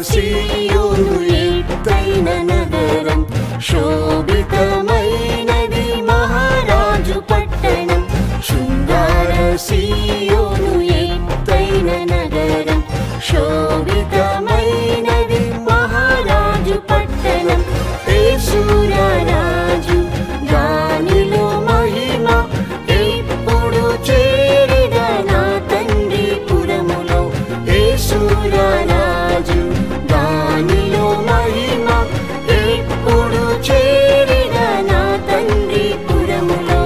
సీయోను ఎత్తైన నగరం, శోభితమైనది మహారాజు పట్టణం. శృంగార సీయోను ఎత్తైన నగరం, శోభితమైనది మహారాజు పట్టణం. యేసురాజు దానిలో మహిమ, ఎప్పుడు చేరిన నా తండ్రి పురములో. యేసురాజు దానిలో మహిమ, ఎప్పుడు చేరిన నా తండ్రి పురములో.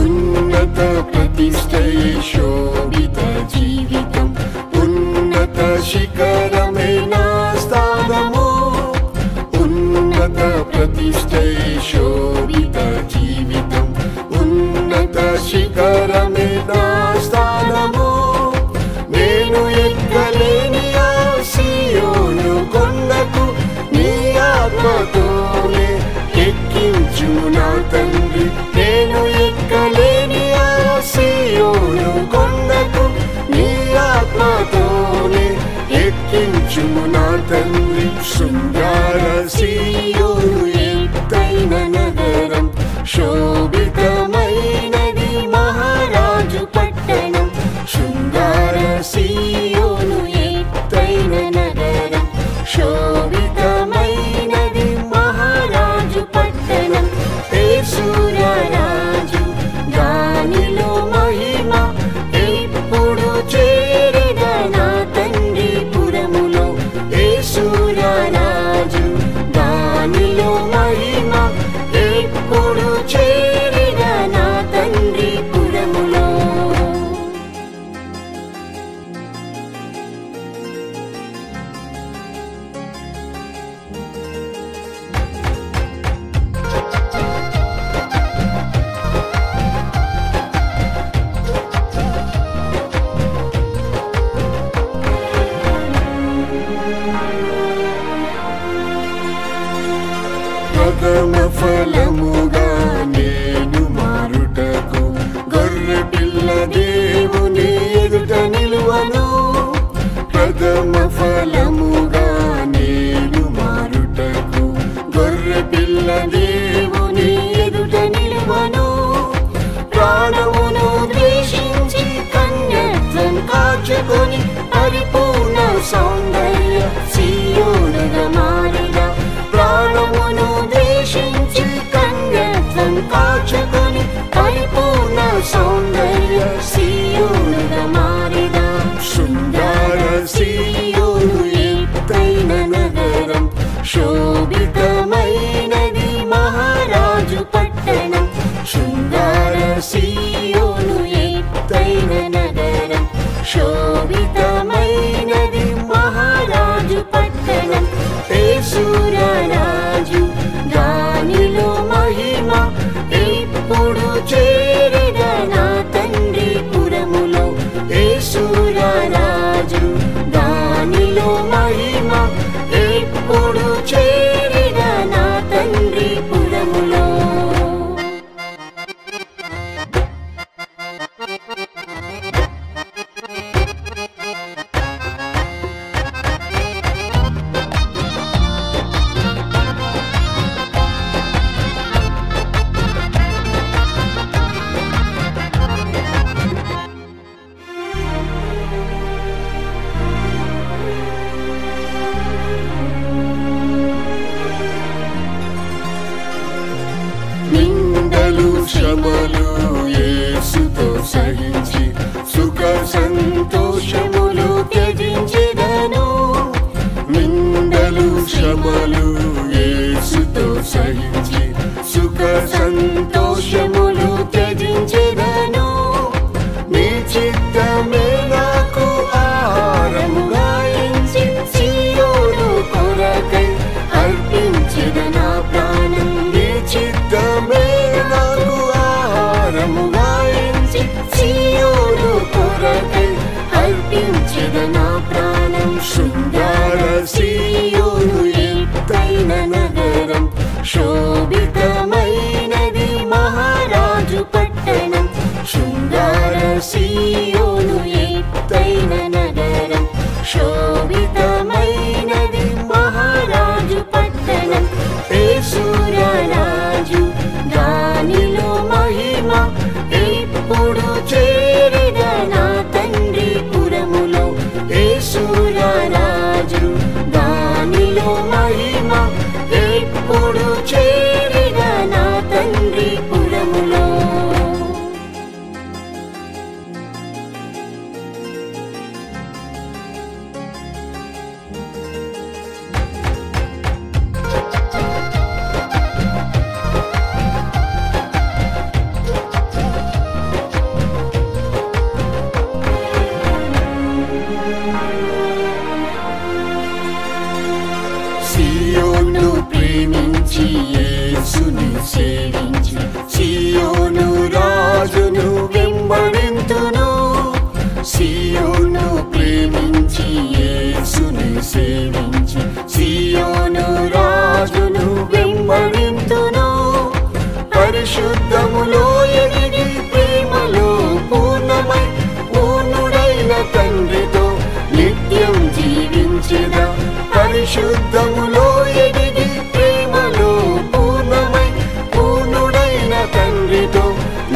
ఉన్నత ప్రతిష్టై శోభిత జీవితం, ఉన్నత శిఖరమే నా స్థానము. ఉన్నత ప్రతిష్టై శోభిత జీవితం, ఉన్నత శిఖరమే నా స్థానము. నేను ఎక్కలేని ఆ సీయోను కొండకు నీ ఆత్మతోనే ఎక్కించు నా తండ్రి. నేను ఎక్కలేని ఆ సీయోను కొండకు నీ ఆత్మతోనే ఎక్కించు నా తండ్రి. శృంగార సీయోను ఎత్తైన నగరం, శోభితమైనది మహారాజు పట్టణం. శృంగార సీయోను ఎత్తైన నగరం, శోభితమైనది మహారాజు పట్టణం. యేసురాజు దానిలో మహిమ, ఎప్పుడు చేరిన నా తండ్రి పురములో. యేసురాజు దానిలో మహిమ, ఎప్పుడు చేరిన నా తండ్రి పురములో. ప్రథమ ఫలముగా నేను మారుటకు గొర్రె పిల్ల దేవుని ఎదుట నిలువను. ప్రథమ ఫలముగా నేను మారుటకు గొర్రె పిల్ల దేవుని ఎదుట నిలువను. ప్రాణమును ద్వేషించి కన్యత్వం కాచుకొని పరిపూర్ణ సౌందర్య సీయోనుగా మారిన. ప్రాణమును ద్వేషించి కన్యత్వం కాచుకొని పరిపూర్ణ సౌందర్య సీయోనుగా మారిన. శృంగార సీయోను ఎత్తైన నగరం, శోభితమైనది మహారాజు పట్టణం. శృంగార సీయోను ఎత్తైన నగరం, శోభితమైనది మహారాజు పట్టణం. యేసురాజు దానిలో మహిమ, ఎప్పుడు చేరిన నా తండ్రి పురములో. యేసురాజు దానిలో మహిమ, ఎప్పుడు చేరిన నా తండ్రి పురములో. నిందలు శ్రమలు యేసుతో సహించి సుఖ సంతోషములు త్యజించెదను. నిందలు శ్రమలు యేసుతో సహించి సుఖ సంతోషములు త్యజించెదను. నీ చిత్తమే నాకు ఆహారముగా ఎంచి సీయోను ప్రేమించి యేసుని సేవించి సియోను రాజును వెంబడింతును. సియోను ప్రేమించి యేసుని సేవించి సియోను రాజును వెంబడింతును. పరిశుద్ధములో ఎదిగి ప్రేమలో పూర్ణమై పూర్ణుడైన తండ్రితో నిత్యం జీవించెదా. పరిశుద్ధములో ఎదిగి ప్రేమలో పూర్ణమై పూర్ణుడైన తండ్రితో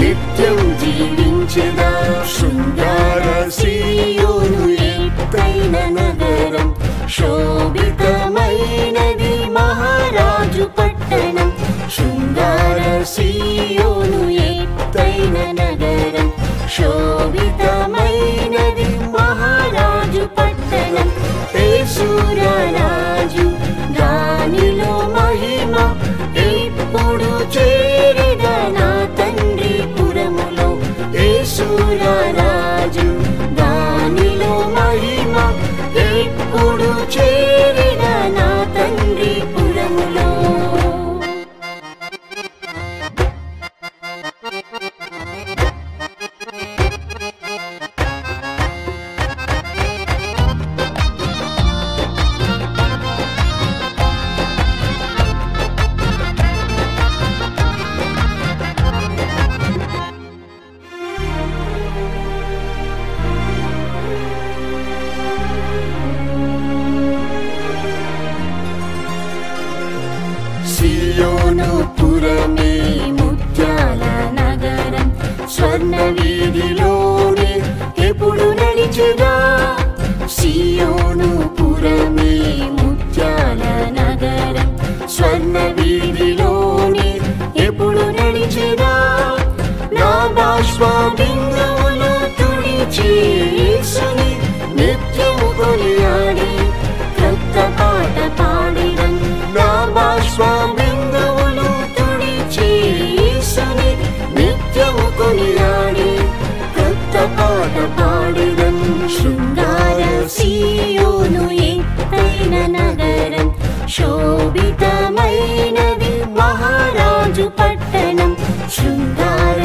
నిత్యం జీవించెదా. శృంగార సియోను ఎత్తైన నగరం, శోభితమైనది మహారాజు పట్టణం. శృంగార సియోను ఎత్తైన నగరం, శోభితమైనది మహారాజు పట్టణం. యేసురాజు దానిలో మహిమ, ఇప్పుడు చేరెద నా తండ్రి పురములో. యేసురాజు దానిలో మహిమ, ఇప్పుడు చేరెద నా తండ్రి పురములో. సియోను పురమే ముత్యాల నగరం, స్వర్ణ వీధిలోనే ఎప్పుడు నడిచెదా. సియోను పురమే ముత్యాల నగరం, స్వర్ణ వీధిలోనే ఎప్పుడు నడిచెదా. నా బాష్ప బిందువులు తుడిచి యేసుని నిత్యము కొనియాడి క్రొత్త పాట పాడిదం. నా బాష్ప బిందువులు తుడిచి యేసుని నిత్యము కొనియాడి క్రొత్త పాట పాడిదం. శృంగార సియోను ఎత్తైన నగరం, శోభితమైనది మహారాజు పట్టణం. శృంగార